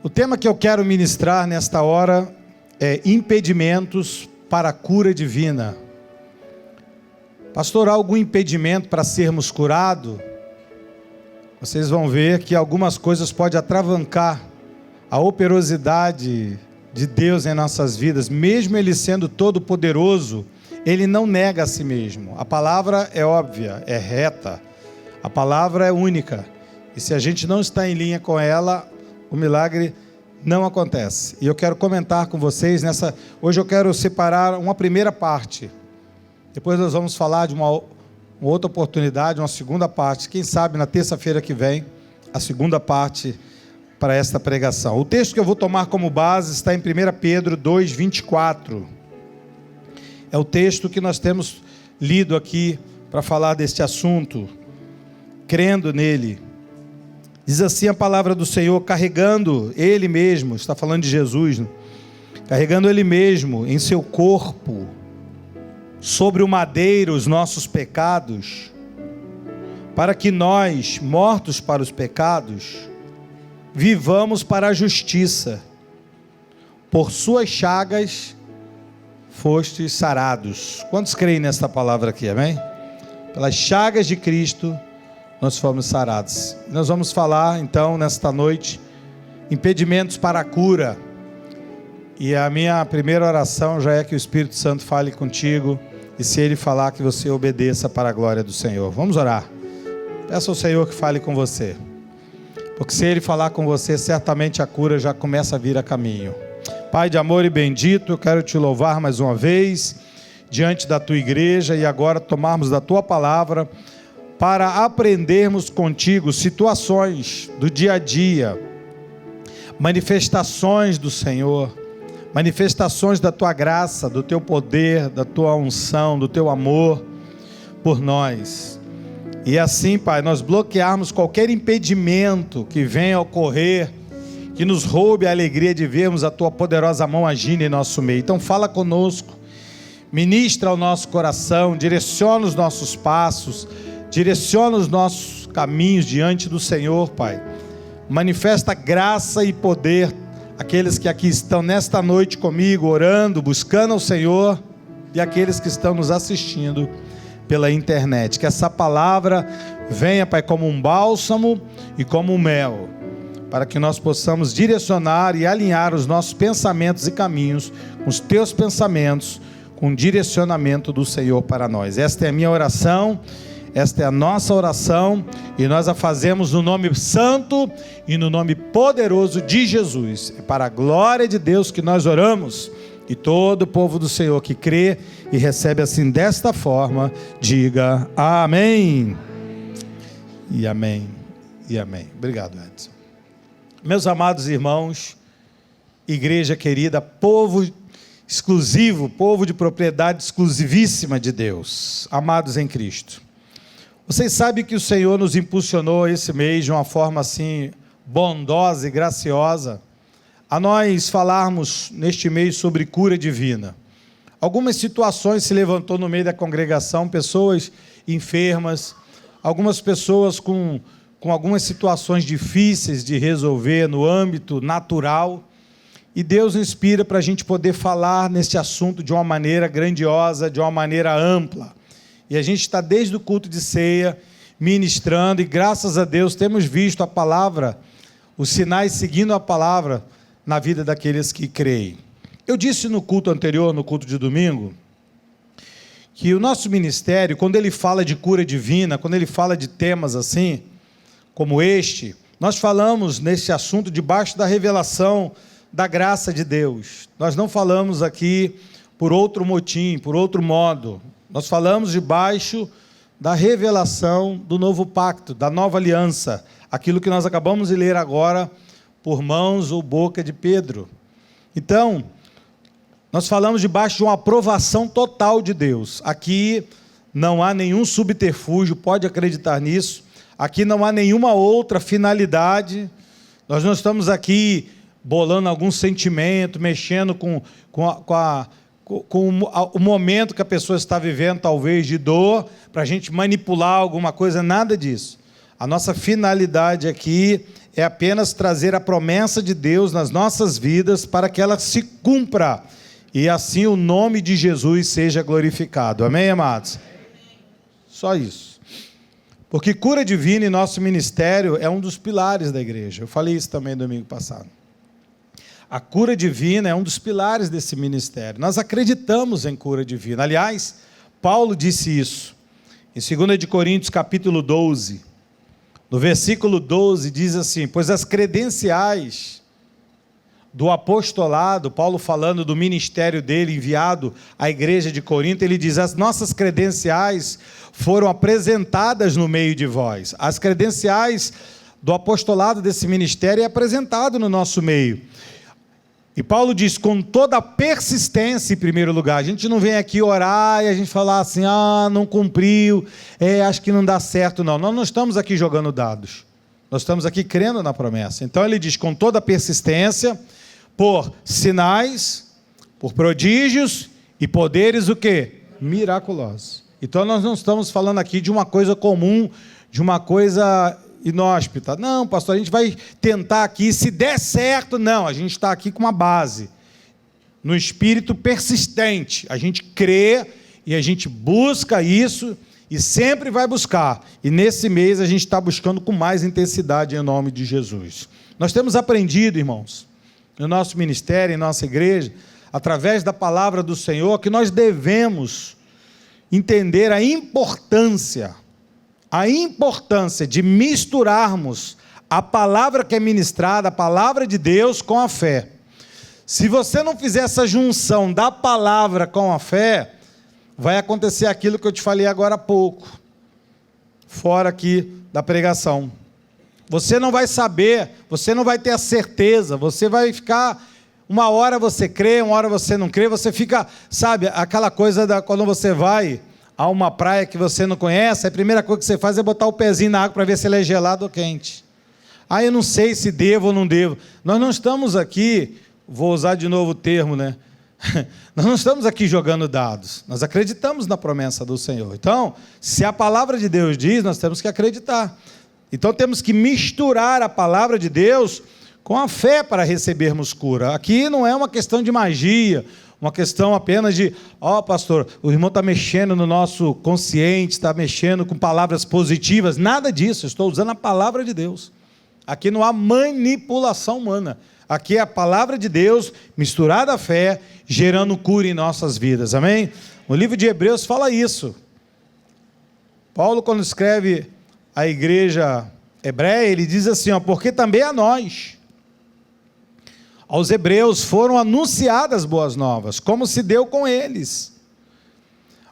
O tema que eu quero ministrar nesta hora é impedimentos para a cura divina. Pastor, há algum impedimento para sermos curados? Vocês vão ver que algumas coisas podem atravancar a operosidade de Deus em nossas vidas. Mesmo Ele sendo todo-poderoso, Ele não nega a si mesmo. A palavra é óbvia, é reta. A palavra é única. E se a gente não está em linha com ela, o milagre não acontece. E eu quero comentar com vocês hoje eu quero separar uma primeira parte. Depois nós vamos falar de uma outra oportunidade, uma segunda parte. Quem sabe na terça-feira que vem, a segunda parte para esta pregação. O texto que eu vou tomar como base está em 1 Pedro 2:24. É o texto que nós temos lido aqui para falar deste assunto, crendo nele. Diz assim a palavra do Senhor: carregando Ele mesmo, está falando de Jesus, né? Carregando Ele mesmo em seu corpo, sobre o madeiro, os nossos pecados, para que nós, mortos para os pecados, vivamos para a justiça. Por suas chagas fostes sarados. Quantos creem nesta palavra aqui, amém? Pelas chagas de Cristo nós fomos sarados. Nós vamos falar então nesta noite impedimentos para a cura. E a minha primeira oração já é que o Espírito Santo fale contigo, e se Ele falar, que você obedeça para a glória do Senhor. Vamos orar. Peça ao Senhor que fale com você, porque se Ele falar com você, certamente a cura já começa a vir a caminho. Pai de amor e bendito, eu quero te louvar mais uma vez diante da tua igreja, e agora tomarmos da tua palavra para aprendermos contigo situações do dia a dia, manifestações do Senhor, manifestações da tua graça, do teu poder, da tua unção, do teu amor por nós. E assim, Pai, nós bloquearmos qualquer impedimento que venha a ocorrer, que nos roube a alegria de vermos a tua poderosa mão agindo em nosso meio. Então fala conosco, ministra ao nosso coração, direciona os nossos passos, direciona os nossos caminhos diante do Senhor, Pai. Manifesta graça e poder àqueles que aqui estão nesta noite comigo, orando, buscando ao Senhor, e aqueles que estão nos assistindo pela internet. Que essa palavra venha, Pai, como um bálsamo e como um mel, para que nós possamos direcionar e alinhar os nossos pensamentos e caminhos com os teus pensamentos, com o direcionamento do Senhor para nós. Esta é a minha oração. Esta é a nossa oração, e nós a fazemos no nome santo e no nome poderoso de Jesus. É para a glória de Deus que nós oramos, e todo o povo do Senhor que crê e recebe assim desta forma, diga amém. E amém, e amém. Obrigado, Edson. Meus amados irmãos, igreja querida, povo exclusivo, povo de propriedade exclusivíssima de Deus, amados em Cristo. Vocês sabem que o Senhor nos impulsionou esse mês de uma forma assim bondosa e graciosa a nós falarmos neste mês sobre cura divina. Algumas situações se levantou no meio da congregação, pessoas enfermas, algumas pessoas com algumas situações difíceis de resolver no âmbito natural, e Deus inspira para a gente poder falar neste assunto de uma maneira grandiosa, de uma maneira ampla. E a gente está desde o culto de ceia ministrando, e graças a Deus temos visto a palavra, os sinais seguindo a palavra na vida daqueles que creem. Eu disse no culto anterior, no culto de domingo, que o nosso ministério, quando ele fala de cura divina, quando ele fala de temas assim, como este, nós falamos nesse assunto debaixo da revelação da graça de Deus. Nós não falamos aqui por outro motim, por outro modo. Nós falamos debaixo da revelação do novo pacto, da nova aliança, aquilo que nós acabamos de ler agora por mãos ou boca de Pedro. Então, nós falamos debaixo de uma aprovação total de Deus. Aqui não há nenhum subterfúgio, pode acreditar nisso. Aqui não há nenhuma outra finalidade. Nós não estamos aqui bolando algum sentimento, mexendo com o momento que a pessoa está vivendo, talvez de dor, para a gente manipular alguma coisa, nada disso. A nossa finalidade aqui é apenas trazer a promessa de Deus nas nossas vidas para que ela se cumpra e assim o nome de Jesus seja glorificado. Amém, amados? Só isso. Porque cura divina em nosso ministério é um dos pilares da igreja. Eu falei isso também domingo passado. A cura divina é um dos pilares desse ministério. Nós acreditamos em cura divina. Aliás, Paulo disse isso. Em 2 Coríntios capítulo 12, no versículo 12, diz assim: pois as credenciais do apostolado, Paulo falando do ministério dele enviado à igreja de Corinto, ele diz: as nossas credenciais foram apresentadas no meio de vós. As credenciais do apostolado desse ministério é apresentado no nosso meio. E Paulo diz, com toda a persistência em primeiro lugar. A gente não vem aqui orar e a gente falar assim, não cumpriu, acho que não dá certo, não. Nós não estamos aqui jogando dados. Nós estamos aqui crendo na promessa. Então ele diz, com toda a persistência, por sinais, por prodígios e poderes o quê? Miraculosos. Então nós não estamos falando aqui de uma coisa comum, de uma coisa inóspita. Não, pastor, a gente vai tentar aqui, se der certo, não, a gente está aqui com uma base, no espírito persistente, a gente crê e a gente busca isso e sempre vai buscar, e nesse mês a gente está buscando com mais intensidade em nome de Jesus. Nós temos aprendido, irmãos, no nosso ministério, em nossa igreja, através da palavra do Senhor, que nós devemos entender a importância de misturarmos a palavra que é ministrada, a palavra de Deus, com a fé. Se você não fizer essa junção da palavra com a fé, vai acontecer aquilo que eu te falei agora há pouco, fora aqui da pregação. Você não vai saber, você não vai ter a certeza, você vai ficar, uma hora você crê, uma hora você não crê, você fica, sabe, aquela coisa quando você vai a uma praia que você não conhece, a primeira coisa que você faz é botar o pezinho na água para ver se ele é gelado ou quente. Eu não sei se devo ou não devo. Nós não estamos aqui, vou usar de novo o termo, né? Nós não estamos aqui jogando dados. Nós acreditamos na promessa do Senhor. Então, se a palavra de Deus diz, nós temos que acreditar. Então, temos que misturar a palavra de Deus com a fé para recebermos cura. Aqui não é uma questão de magia, uma questão apenas de, pastor, o irmão está mexendo no nosso consciente, está mexendo com palavras positivas, nada disso, eu estou usando a palavra de Deus. Aqui não há manipulação humana, aqui é a palavra de Deus misturada à fé, gerando cura em nossas vidas, amém? O livro de Hebreus fala isso. Paulo, quando escreve a igreja hebreia, ele diz assim, porque também a nós, aos hebreus foram anunciadas boas novas, como se deu com eles.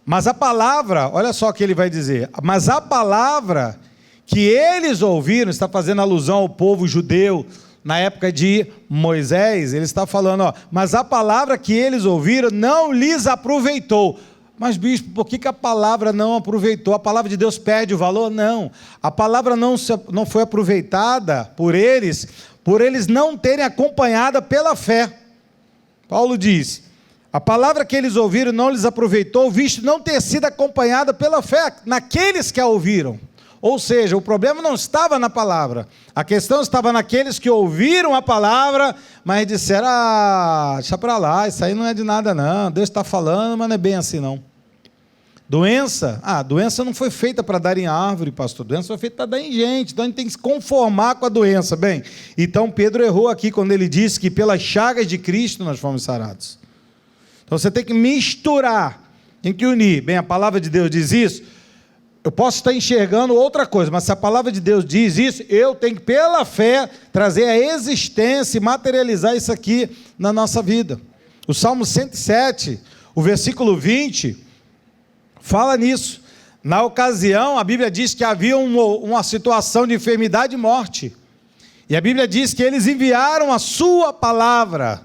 Mas a palavra, olha só o que ele vai dizer, mas a palavra que eles ouviram, está fazendo alusão ao povo judeu, na época de Moisés, ele está falando, mas a palavra que eles ouviram não lhes aproveitou. Mas bispo, por que a palavra não aproveitou? A palavra de Deus perde o valor? Não, a palavra não foi aproveitada por eles não terem acompanhada pela fé. Paulo diz, a palavra que eles ouviram não lhes aproveitou, visto não ter sido acompanhada pela fé naqueles que a ouviram. Ou seja, o problema não estava na palavra, a questão estava naqueles que ouviram a palavra, mas disseram, deixa para lá, isso aí não é de nada não, Deus está falando, mas não é bem assim não. Doença? Doença não foi feita para dar em árvore, pastor. Doença foi feita para dar em gente. Então a gente tem que se conformar com a doença. Bem, então Pedro errou aqui quando ele disse que pelas chagas de Cristo nós fomos sarados. Então você tem que misturar, tem que unir. Bem, a palavra de Deus diz isso. Eu posso estar enxergando outra coisa, mas se a palavra de Deus diz isso, eu tenho que, pela fé, trazer a existência e materializar isso aqui na nossa vida. O Salmo 107, o versículo 20... fala nisso. Na ocasião, a Bíblia diz que havia uma situação de enfermidade e morte. E a Bíblia diz que eles enviaram a sua palavra.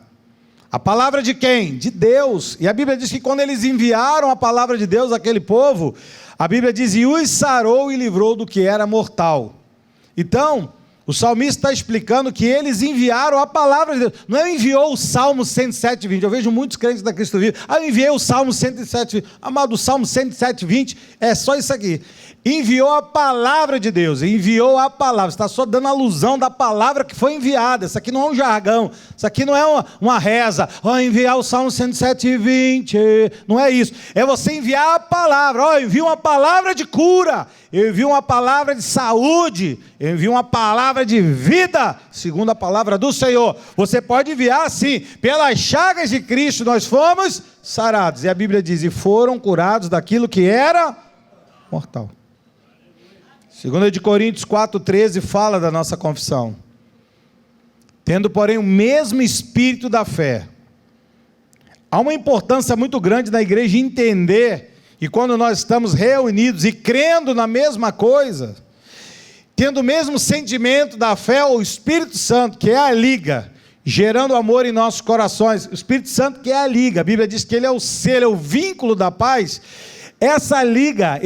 A palavra de quem? De Deus. E a Bíblia diz que quando eles enviaram a palavra de Deus àquele povo, a Bíblia diz, e os sarou e livrou do que era mortal. Então, o salmista está explicando que eles enviaram a palavra de Deus. Não enviou o Salmo 107:20. Eu vejo muitos crentes da Cristo Vivo. Eu enviei o Salmo 107:20. Amado, o Salmo 107:20 é só isso aqui. enviou a palavra de Deus, enviou a palavra, está só dando alusão da palavra que foi enviada. Isso aqui não é um jargão, isso aqui não é uma reza, enviar o Salmo 107:20, não é isso, é você enviar a palavra. Eu envio uma palavra de cura, eu envio uma palavra de saúde, eu envio uma palavra de vida, segundo a palavra do Senhor. Você pode enviar assim: pelas chagas de Cristo nós fomos sarados, e a Bíblia diz, e foram curados daquilo que era mortal. 2 Coríntios 4,13 fala da nossa confissão. Tendo, porém, o mesmo espírito da fé. Há uma importância muito grande na igreja entender, e quando nós estamos reunidos e crendo na mesma coisa, tendo o mesmo sentimento da fé, o Espírito Santo, que é a liga, gerando amor em nossos corações, o Espírito Santo que é a liga, a Bíblia diz que ele é o selo, é o vínculo da paz. Essa liga,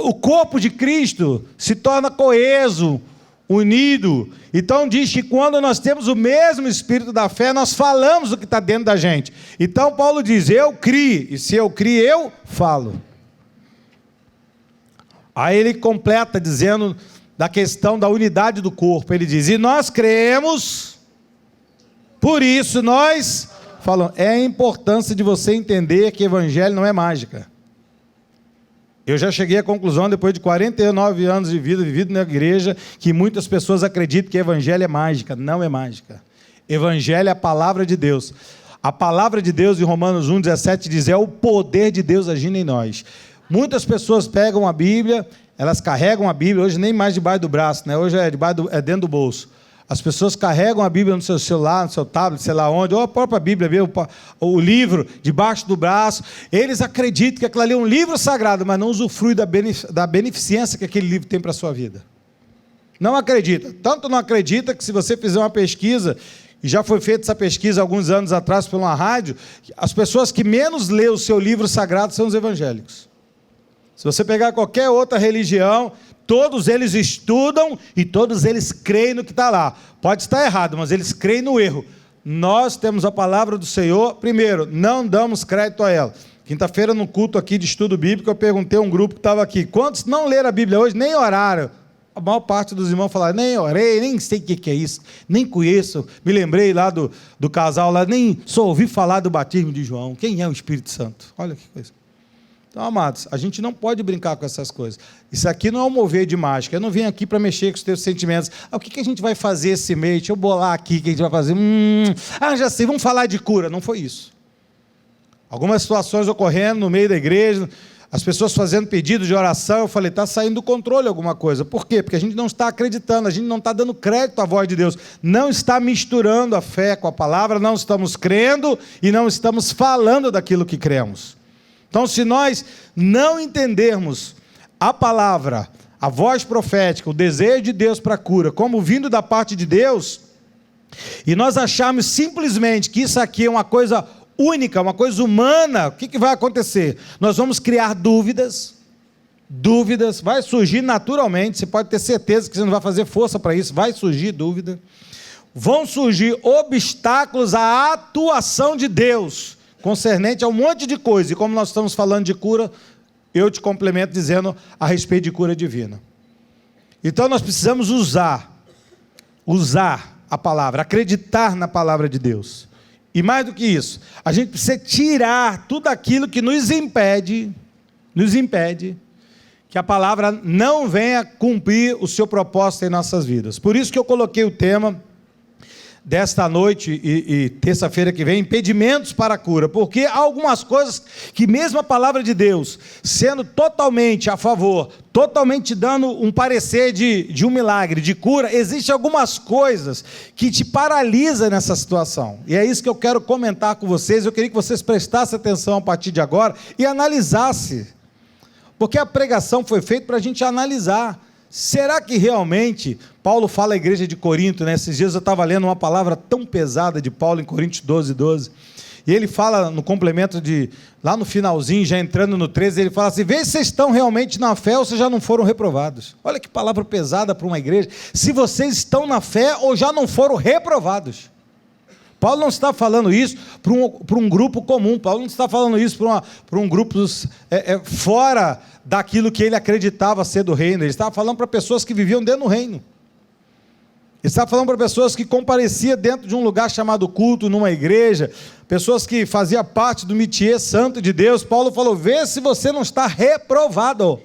o corpo de Cristo se torna coeso, unido. Então diz que quando nós temos o mesmo espírito da fé, nós falamos o que está dentro da gente. Então Paulo diz, eu criei, e se eu criei, eu falo. Aí ele completa dizendo da questão da unidade do corpo. Ele diz, e nós cremos, por isso nós falamos. É a importância de você entender que evangelho não é mágica. Eu já cheguei à conclusão, depois de 49 anos de vida, vivido na igreja, que muitas pessoas acreditam que evangelho é mágica. Não é mágica. Evangelho é a palavra de Deus. A palavra de Deus, em Romanos 1,17, diz, é o poder de Deus agindo em nós. Muitas pessoas pegam a Bíblia, elas carregam a Bíblia, hoje nem mais debaixo do braço, né? Hoje é dentro do bolso. As pessoas carregam a Bíblia no seu celular, no seu tablet, sei lá onde, ou a própria Bíblia, o livro debaixo do braço. Eles acreditam que aquilo ali é um livro sagrado, mas não usufrui da beneficência que aquele livro tem para a sua vida. Não acredita. Tanto não acredita que se você fizer uma pesquisa, e já foi feita essa pesquisa alguns anos atrás por uma rádio, as pessoas que menos lê o seu livro sagrado são os evangélicos. Se você pegar qualquer outra religião, todos eles estudam e todos eles creem no que está lá. Pode estar errado, mas eles creem no erro. Nós temos a palavra do Senhor, primeiro, não damos crédito a ela. Quinta-feira, no culto aqui de estudo bíblico, eu perguntei a um grupo que estava aqui, quantos não leram a Bíblia hoje, nem oraram? A maior parte dos irmãos falaram, nem orei, nem sei o que é isso, nem conheço, me lembrei lá do casal lá, nem só ouvi falar do batismo de João. Quem é o Espírito Santo? Olha que coisa. Então, amados, a gente não pode brincar com essas coisas. Isso aqui não é um mover de mágica. Eu não venho aqui para mexer com os teus sentimentos. O que a gente vai fazer esse mês? Deixa eu bolar aqui o que a gente vai fazer. Já sei, vamos falar de cura. Não foi isso. Algumas situações ocorrendo no meio da igreja, as pessoas fazendo pedido de oração, eu falei, está saindo do controle alguma coisa. Por quê? Porque a gente não está acreditando, a gente não está dando crédito à voz de Deus, não está misturando a fé com a palavra, não estamos crendo e não estamos falando daquilo que cremos. Então, se nós não entendermos a palavra, a voz profética, o desejo de Deus para a cura, como vindo da parte de Deus, e nós acharmos simplesmente que isso aqui é uma coisa única, uma coisa humana, o que vai acontecer? Nós vamos criar dúvidas, vai surgir naturalmente, você pode ter certeza que você não vai fazer força para isso, vai surgir dúvida, vão surgir obstáculos à atuação de Deus, concernente a um monte de coisa, e como nós estamos falando de cura, eu te complemento dizendo a respeito de cura divina. Então nós precisamos usar a palavra, acreditar na palavra de Deus. E mais do que isso, a gente precisa tirar tudo aquilo que nos impede que a palavra não venha cumprir o seu propósito em nossas vidas. Por isso que eu coloquei o tema desta noite e terça-feira que vem, impedimentos para a cura, porque há algumas coisas que mesmo a palavra de Deus, sendo totalmente a favor, totalmente dando um parecer de um milagre, de cura, existem algumas coisas que te paralisam nessa situação, e é isso que eu quero comentar com vocês. Eu queria que vocês prestassem atenção a partir de agora e analisassem, porque a pregação foi feita para a gente analisar. Será que realmente, Paulo fala à igreja de Corinto, né? Esses dias eu estava lendo uma palavra tão pesada de Paulo em Coríntios 12, e ele fala no complemento lá no finalzinho, já entrando no 13, ele fala assim, vê se vocês estão realmente na fé ou se já não foram reprovados. Olha que palavra pesada para uma igreja, se vocês estão na fé ou já não foram reprovados. Paulo não está falando isso para um grupo comum. Paulo não está falando isso para um grupo fora daquilo que ele acreditava ser do reino. Ele estava falando para pessoas que viviam dentro do reino. Ele estava falando para pessoas que compareciam dentro de um lugar chamado culto, numa igreja, pessoas que faziam parte do métier santo de Deus. Paulo falou: vê se você não está reprovado.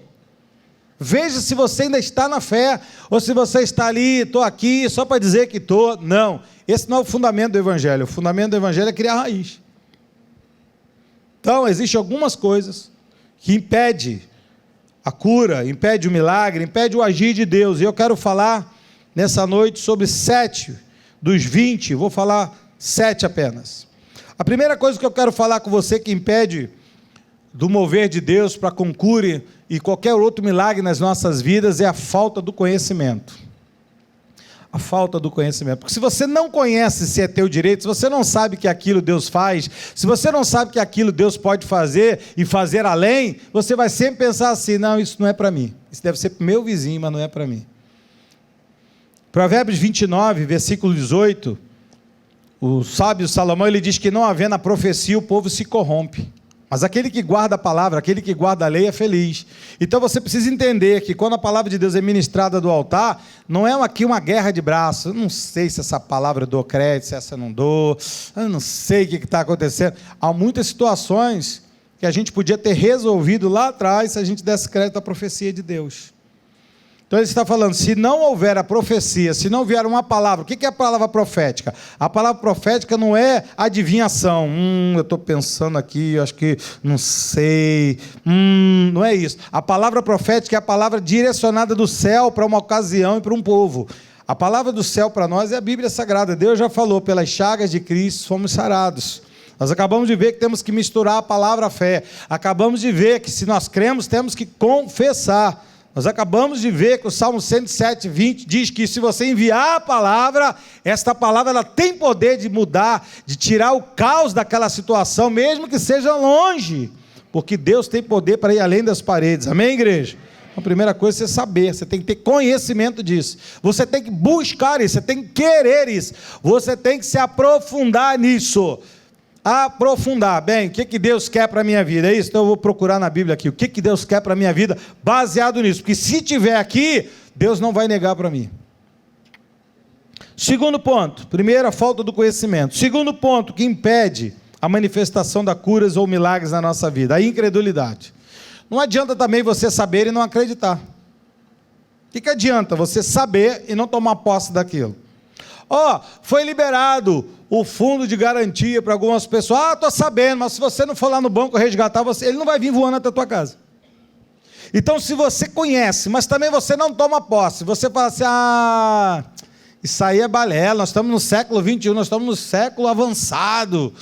Veja se você ainda está na fé, ou se você está ali, estou aqui, só para dizer que estou. Não, esse não é o fundamento do Evangelho. O fundamento do Evangelho é criar raiz. Então, existem algumas coisas que impedem a cura, impedem o milagre, impedem o agir de Deus. E eu quero falar nessa noite sobre 7 dos 20, vou falar 7 apenas. A primeira coisa que eu quero falar com você que impede do mover de Deus para com cura e qualquer outro milagre nas nossas vidas é a falta do conhecimento. A falta do conhecimento. Porque se você não conhece se é teu direito, se você não sabe que aquilo Deus faz, se você não sabe que aquilo Deus pode fazer e fazer além, você vai sempre pensar assim: não, isso não é para mim. Isso deve ser para o meu vizinho, mas não é para mim. Provérbios 29, versículo 18, o sábio Salomão, ele diz que não havendo a profecia, o povo se corrompe. Mas aquele que guarda a palavra, aquele que guarda a lei é feliz. Então você precisa entender que quando a palavra de Deus é ministrada do altar, não é aqui uma guerra de braços. Eu não sei se essa palavra eu dou crédito, se essa eu não dou. Eu não sei o que está acontecendo. Há muitas situações que a gente podia ter resolvido lá atrás se a gente desse crédito à profecia de Deus. Então ele está falando, se não houver a profecia, se não vier uma palavra, o que é a palavra profética? A palavra profética não é adivinhação. Eu estou pensando aqui, eu acho que não sei. Não é isso. A palavra profética é a palavra direcionada do céu para uma ocasião e para um povo. A palavra do céu para nós é a Bíblia Sagrada. Deus já falou, pelas chagas de Cristo fomos sarados. Nós acabamos de ver que temos que misturar a palavra à fé. Acabamos de ver que se nós cremos, temos que confessar. Nós acabamos de ver que o Salmo 107, 20 diz que se você enviar a palavra, esta palavra ela tem poder de mudar, de tirar o caos daquela situação, mesmo que seja longe, porque Deus tem poder para ir além das paredes. Amém, igreja? A primeira coisa é você saber, você tem que ter conhecimento disso, você tem que buscar isso, você tem que querer isso, você tem que se aprofundar nisso. Aprofundar, bem, o que Deus quer para a minha vida? É isso? Então eu vou procurar na Bíblia aqui, o que Deus quer para a minha vida, baseado nisso, porque se tiver aqui, Deus não vai negar para mim. Segundo ponto, primeiro, a falta do conhecimento. Segundo ponto, que impede a manifestação da curas ou milagres na nossa vida, a incredulidade. Não adianta também você saber e não acreditar. O que adianta você saber e não tomar posse daquilo? Foi liberado o fundo de garantia para algumas pessoas. Estou sabendo, mas se você não for lá no banco resgatar, ele não vai vir voando até a tua casa. Então, se você conhece, mas também você não toma posse, você fala assim, isso aí é balela, nós estamos no século 21, nós estamos no século avançado.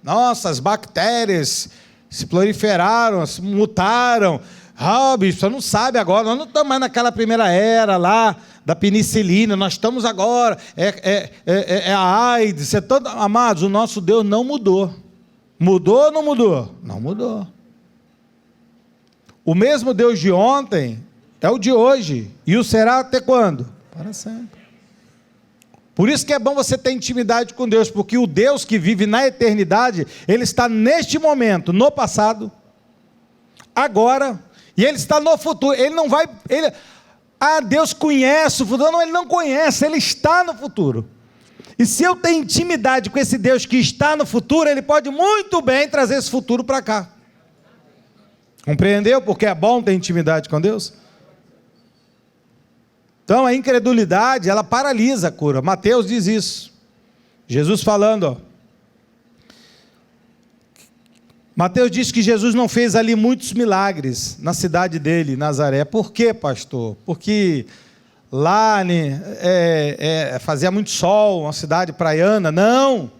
Nossa, as bactérias se proliferaram, se mutaram. Bicho, você não sabe agora, nós não estamos mais naquela primeira era lá, da penicilina, nós estamos agora, a AIDS, amados, o nosso Deus não mudou. Mudou ou não mudou? Não mudou. O mesmo Deus de ontem é o de hoje, e o será até quando? Para sempre. Por isso que é bom você ter intimidade com Deus, porque o Deus que vive na eternidade, Ele está neste momento, no passado, agora, e Ele está no futuro. Ele não vai... Deus conhece o futuro. Não, Ele não conhece, Ele está no futuro. E se eu tenho intimidade com esse Deus que está no futuro, Ele pode muito bem trazer esse futuro para cá. Compreendeu? Porque é bom ter intimidade com Deus. Então a incredulidade, ela paralisa a cura. Mateus diz isso. Jesus falando, Mateus diz que Jesus não fez ali muitos milagres na cidade dele, Nazaré. Por quê, pastor? Porque lá fazia muito sol, uma cidade praiana. Não,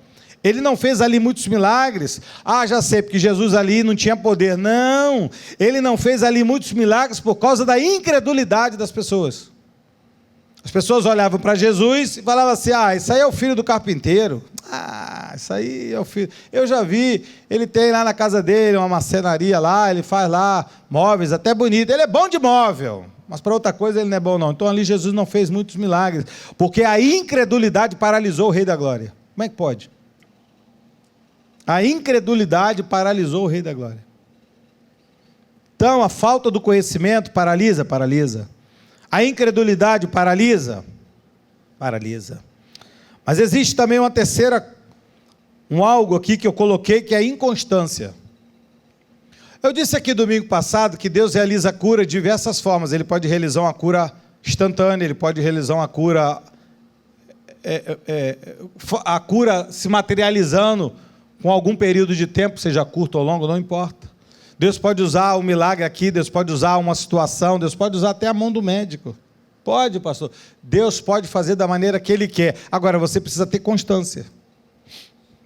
ele não fez ali muitos milagres. Já sei, porque Jesus ali não tinha poder. Não, ele não fez ali muitos milagres por causa da incredulidade das pessoas. As pessoas olhavam para Jesus e falavam assim, isso aí é o filho do carpinteiro. Isso aí é o filho. Eu já vi, ele tem lá na casa dele uma marcenaria lá, ele faz lá móveis até bonito. Ele é bom de móvel, mas para outra coisa ele não é bom não. Então ali Jesus não fez muitos milagres, porque a incredulidade paralisou o Rei da Glória. Como é que pode? A incredulidade paralisou o Rei da Glória. Então, a falta do conhecimento paralisa, paralisa. A incredulidade paralisa, paralisa. Mas existe também uma terceira, algo aqui que eu coloquei, que é a inconstância. Eu disse aqui domingo passado que Deus realiza a cura de diversas formas. Ele pode realizar uma cura instantânea, Ele pode realizar uma cura, a cura se materializando com algum período de tempo, seja curto ou longo, não importa. Deus pode usar um milagre aqui, Deus pode usar uma situação, Deus pode usar até a mão do médico. Pode, pastor. Deus pode fazer da maneira que Ele quer. Agora, você precisa ter constância.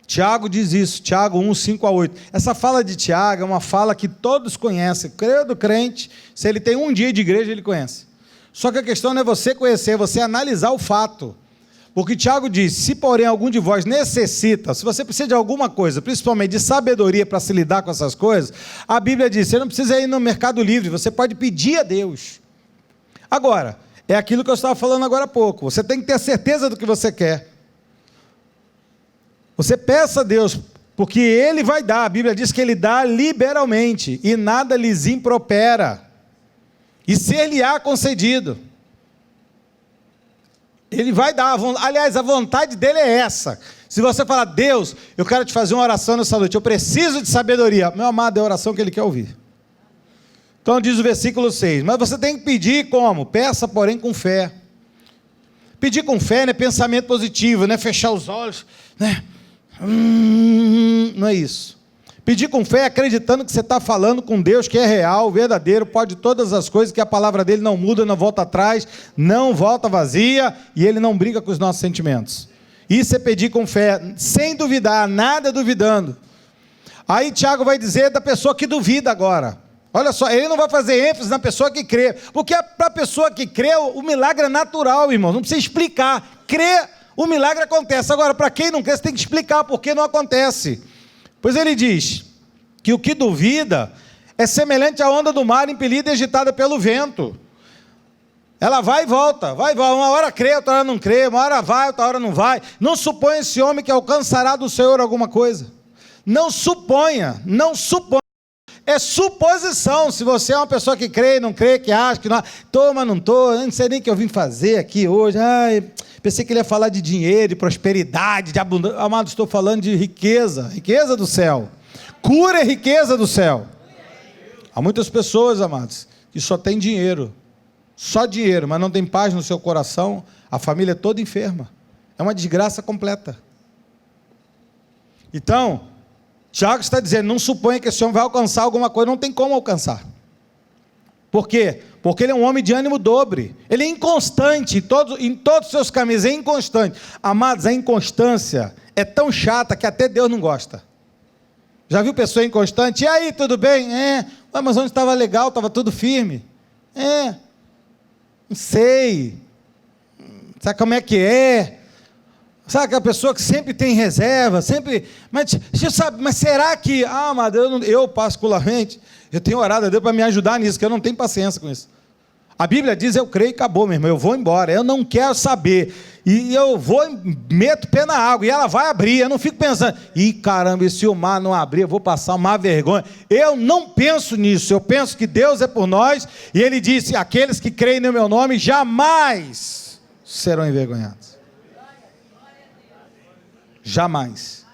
Tiago diz isso, Tiago 1, 5-8. Essa fala de Tiago é uma fala que todos conhecem. Creio do crente, se ele tem um dia de igreja, ele conhece. Só que a questão não é você conhecer, é você analisar o fato. Porque Tiago diz, se porém algum de vós necessita, se você precisa de alguma coisa, principalmente de sabedoria para se lidar com essas coisas, a Bíblia diz, você não precisa ir no Mercado Livre, você pode pedir a Deus. Agora, é aquilo que eu estava falando agora há pouco, você tem que ter a certeza do que você quer. Você peça a Deus, porque Ele vai dar, a Bíblia diz que Ele dá liberalmente, e nada lhes impropera, e ser-lhe-á concedido. Ele vai dar, aliás, a vontade dele é essa. Se você falar, Deus, eu quero te fazer uma oração nessa noite, eu preciso de sabedoria, meu amado, é a oração que Ele quer ouvir. Então diz o versículo 6, mas você tem que pedir como? Peça, porém, com fé. Pedir com fé não é pensamento positivo, não é fechar os olhos, né? Não é isso. Pedir com fé, acreditando que você está falando com Deus que é real, verdadeiro, pode todas as coisas, que a palavra dele não muda, não volta atrás, não volta vazia, e ele não briga com os nossos sentimentos. Isso é pedir com fé, sem duvidar, nada duvidando. Aí Tiago vai dizer da pessoa que duvida agora. Olha só, ele não vai fazer ênfase na pessoa que crê, porque para a pessoa que crê, o milagre é natural, irmão, não precisa explicar. Crê, o milagre acontece. Agora, para quem não crê, você tem que explicar por que não acontece. Pois ele diz que o que duvida é semelhante à onda do mar impelida e agitada pelo vento. Ela vai e volta, uma hora crê, outra hora não crê, uma hora vai, outra hora não vai. Não suponha esse homem que alcançará do Senhor alguma coisa. Não suponha, não suponha. É suposição. Se você é uma pessoa que crê, não crê, que acha, que não... Tô, mas não tô, eu não sei nem o que eu vim fazer aqui hoje. Ai, pensei que ele ia falar de dinheiro, de prosperidade, de abundância. Amado, estou falando de riqueza, riqueza do céu. Cura é riqueza do céu. Há muitas pessoas, amados, que só tem dinheiro, só dinheiro, mas não tem paz no seu coração, a família é toda enferma. É uma desgraça completa. Então, Tiago está dizendo, não suponha que esse homem vai alcançar alguma coisa, não tem como alcançar. Por quê? Porque ele é um homem de ânimo dobre, ele é inconstante, em todos os seus caminhos é inconstante. Amados, a inconstância é tão chata que até Deus não gosta. Já viu pessoa inconstante? E aí, tudo bem? Mas onde estava legal, estava tudo firme. Não sei. Sabe como é que é? Sabe aquela pessoa que sempre tem reserva, sempre... Mas será que... amado, eu particularmente, eu tenho orado a Deus para me ajudar nisso, que eu não tenho paciência com isso. A Bíblia diz, eu creio e acabou, meu irmão, eu vou embora, eu não quero saber. E eu vou, meto o pé na água, e ela vai abrir, eu não fico pensando, caramba, e se o mar não abrir, eu vou passar uma vergonha. Eu não penso nisso, eu penso que Deus é por nós, e Ele disse, aqueles que creem no meu nome, jamais serão envergonhados. Jamais.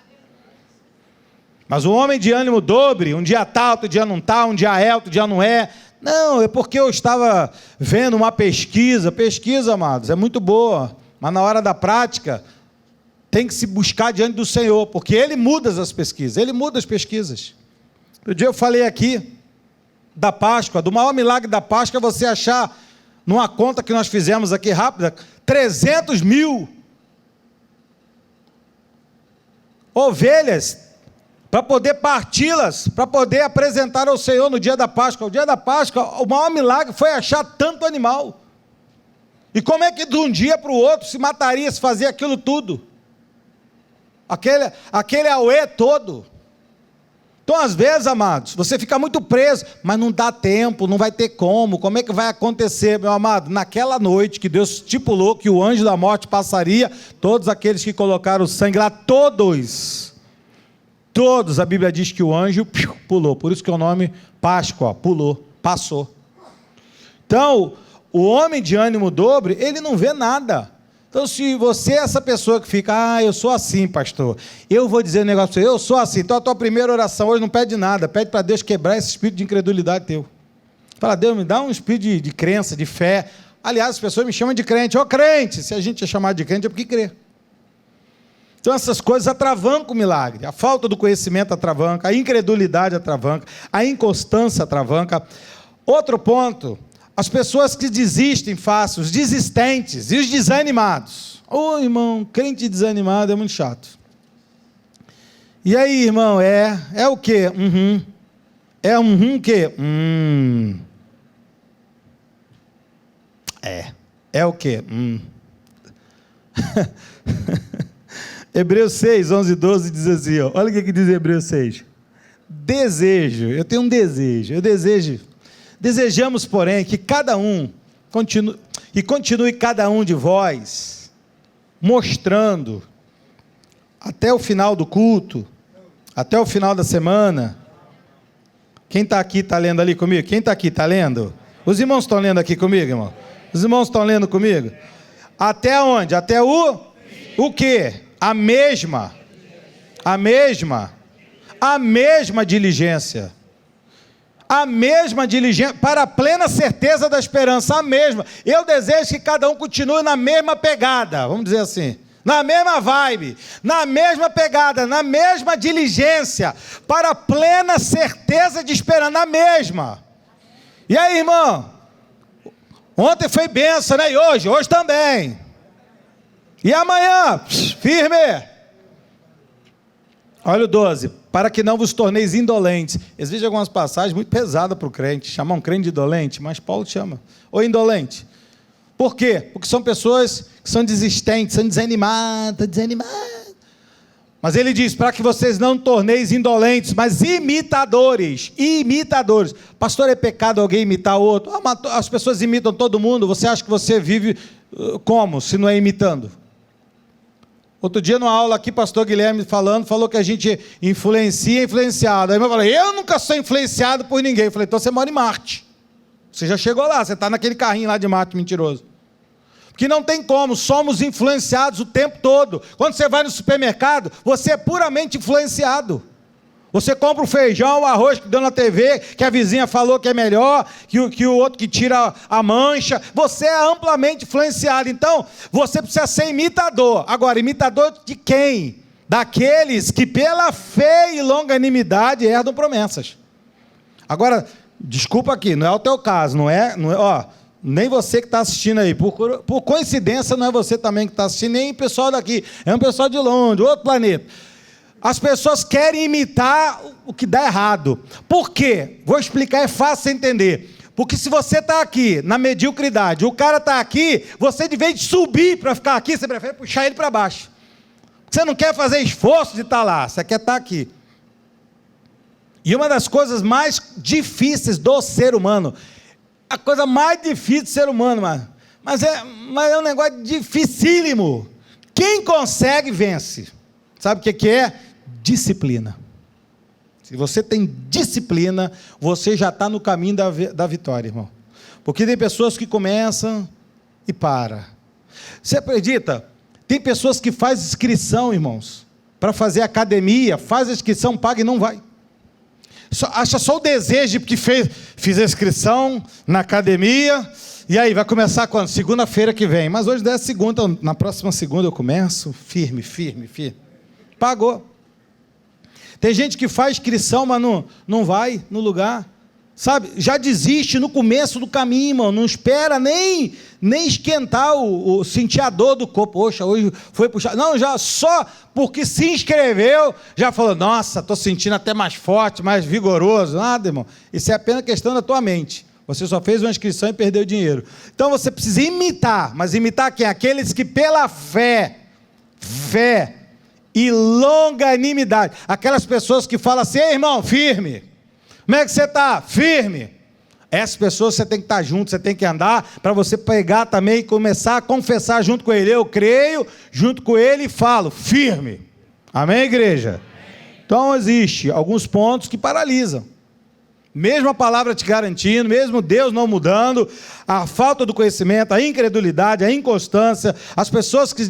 Mas o homem de ânimo dobre, um dia está, outro dia não está, um dia é, outro dia não é. Não, é porque eu estava vendo uma pesquisa, amados, é muito boa, mas na hora da prática, tem que se buscar diante do Senhor, porque Ele muda as pesquisas, Ele muda as pesquisas. Outro dia eu falei aqui, da Páscoa, do maior milagre da Páscoa, é você achar, numa conta que nós fizemos aqui rápida, 300 mil ovelhas, para poder parti-las, para poder apresentar ao Senhor no dia da Páscoa. O dia da Páscoa, o maior milagre foi achar tanto animal. E como é que de um dia para o outro se mataria, se fazia aquilo tudo? Aquele auê todo. Então, às vezes, amados, você fica muito preso, mas não dá tempo, não vai ter como é que vai acontecer, meu amado? Naquela noite que Deus estipulou que o anjo da morte passaria, todos aqueles que colocaram o sangue lá, todos Todos, a Bíblia diz que o anjo pulou. Por isso que é o nome Páscoa, pulou, passou. Então, o homem de ânimo dobre, ele não vê nada. Então, se você é essa pessoa que fica, eu sou assim, pastor, eu vou dizer um negócio para você, eu sou assim. Então, a tua primeira oração hoje não pede nada, pede para Deus quebrar esse espírito de incredulidade teu. Fala, Deus, me dá um espírito de crença, de fé. Aliás, as pessoas me chamam de crente. Ô crente, se a gente é chamado de crente é porque crê. Então essas coisas atravancam o milagre. A falta do conhecimento atravanca, a incredulidade atravanca, a inconstância atravanca. Outro ponto, as pessoas que desistem fácil, os desistentes e os desanimados. Ô irmão, crente desanimado é muito chato. E aí, irmão, é o quê? É o quê? É o quê? Hebreus 6, 11 e 12 diz assim, ó, olha o que diz Hebreus 6. Desejo, eu tenho um desejo, desejamos, porém, que cada um continue cada um de vós mostrando até o final do culto, até o final da semana. Quem está aqui está lendo ali comigo? Quem está aqui está lendo? Os irmãos estão lendo aqui comigo, irmão? Os irmãos estão lendo comigo? Até onde? Até o quê? A mesma diligência. A mesma diligência, para a plena certeza da esperança, a mesma. Eu desejo que cada um continue na mesma pegada, vamos dizer assim, na mesma vibe, na mesma pegada, na mesma diligência, para a plena certeza de esperança, na mesma. E aí, irmão? Ontem foi bênção, né? E hoje também. E amanhã, firme. Olha o 12. Para que não vos torneis indolentes. Existem algumas passagens muito pesadas para o crente. Chamar um crente de indolente, mas Paulo chama. Ou indolente. Por quê? Porque são pessoas que são desistentes, são desanimadas. Mas ele diz, para que vocês não torneis indolentes, mas imitadores. Pastor, é pecado alguém imitar outro? As pessoas imitam todo mundo. Você acha que você vive como, se não é imitando? Outro dia, numa aula aqui, pastor Guilherme falou que a gente influencia influenciado. Aí eu falei, eu nunca sou influenciado por ninguém. Eu falei, então você mora em Marte. Você já chegou lá, você está naquele carrinho lá de Marte mentiroso. Porque não tem como, somos influenciados o tempo todo. Quando você vai no supermercado, você é puramente influenciado. Você compra o feijão, o arroz que deu na TV, que a vizinha falou que é melhor, que o outro que tira a mancha. Você é amplamente influenciado. Então, você precisa ser imitador. Agora, imitador de quem? Daqueles que pela fé e longanimidade herdam promessas. Agora, desculpa aqui, não é o teu caso, não é ó, nem você que está assistindo aí. Por coincidência, não é você também que está assistindo, nem o pessoal daqui. É um pessoal de longe, outro planeta. As pessoas querem imitar o que dá errado. Por quê? Vou explicar, é fácil entender. Porque se você está aqui na mediocridade, o cara está aqui, você de vez de subir para ficar aqui, você prefere puxar ele para baixo. Você não quer fazer esforço de estar lá, você quer estar aqui. E uma das coisas mais difíceis do ser humano, a coisa mais difícil do ser humano, mas é um negócio dificílimo. Quem consegue, vence. Sabe o que é? Disciplina. Se você tem disciplina, você já está no caminho da vitória, irmão. Porque tem pessoas que começam e param. Você acredita? Tem pessoas que fazem inscrição, irmãos, para fazer academia, faz a inscrição, paga e não vai. Acha só o desejo, porque fiz a inscrição na academia, e aí vai começar quando? Segunda-feira que vem. Mas hoje é segunda, na próxima segunda eu começo, firme. Pagou. Tem gente que faz inscrição, mas não vai no lugar. Sabe? Já desiste no começo do caminho, irmão. Não espera nem esquentar sentir a dor do corpo. Poxa, hoje foi puxar. Não, já só porque se inscreveu, já falou, nossa, estou sentindo até mais forte, mais vigoroso. Nada, irmão. Isso é apenas questão da tua mente. Você só fez uma inscrição e perdeu dinheiro. Então você precisa imitar. Mas imitar quem? Aqueles que pela fé e longanimidade. Aquelas pessoas que falam assim, ei, irmão, firme. Como é que você está? Firme. Essas pessoas você tem que estar junto, você tem que andar, para você pegar também e começar a confessar junto com ele. Eu creio, junto com ele e falo, firme. Amém, igreja? Amém. Então, existe alguns pontos que paralisam. Mesmo a palavra te garantindo, mesmo Deus não mudando, a falta do conhecimento, a incredulidade, a inconstância, as pessoas que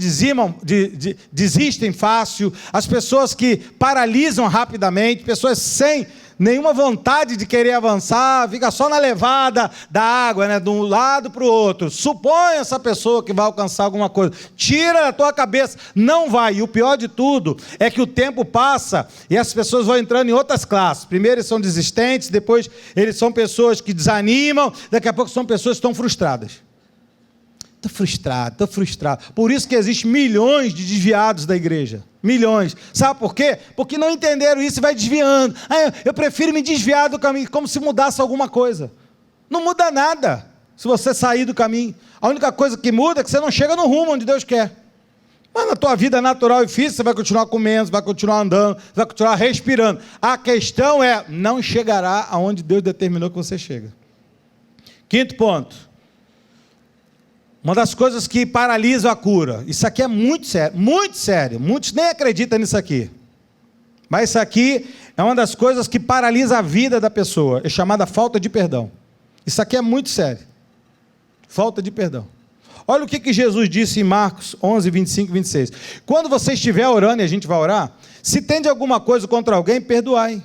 desistem fácil, as pessoas que paralisam rapidamente, pessoas sem nenhuma vontade de querer avançar, fica só na levada da água, né, de um lado para o outro. Supõe essa pessoa que vai alcançar alguma coisa, tira da tua cabeça, não vai. E o pior de tudo é que o tempo passa e as pessoas vão entrando em outras classes. Primeiro eles são desistentes, depois eles são pessoas que desanimam, daqui a pouco são pessoas que estão frustradas. Estou frustrado. Por isso que existem milhões de desviados da igreja. Milhões. Sabe por quê? Porque não entenderam isso e vai desviando. Eu prefiro me desviar do caminho, como se mudasse alguma coisa. Não muda nada se você sair do caminho. A única coisa que muda é que você não chega no rumo onde Deus quer. Mas na tua vida natural e física, você vai continuar comendo, você vai continuar andando, você vai continuar respirando. A questão é, não chegará aonde Deus determinou que você chega. Quinto ponto. Uma das coisas que paralisam a cura. Isso aqui é muito sério, muito sério. Muitos nem acreditam nisso aqui. Mas isso aqui é uma das coisas que paralisa a vida da pessoa. É chamada falta de perdão. Isso aqui é muito sério. Falta de perdão. Olha o que Jesus disse em Marcos 11, 25 e 26. Quando você estiver orando, e a gente vai orar, se tende alguma coisa contra alguém, perdoai.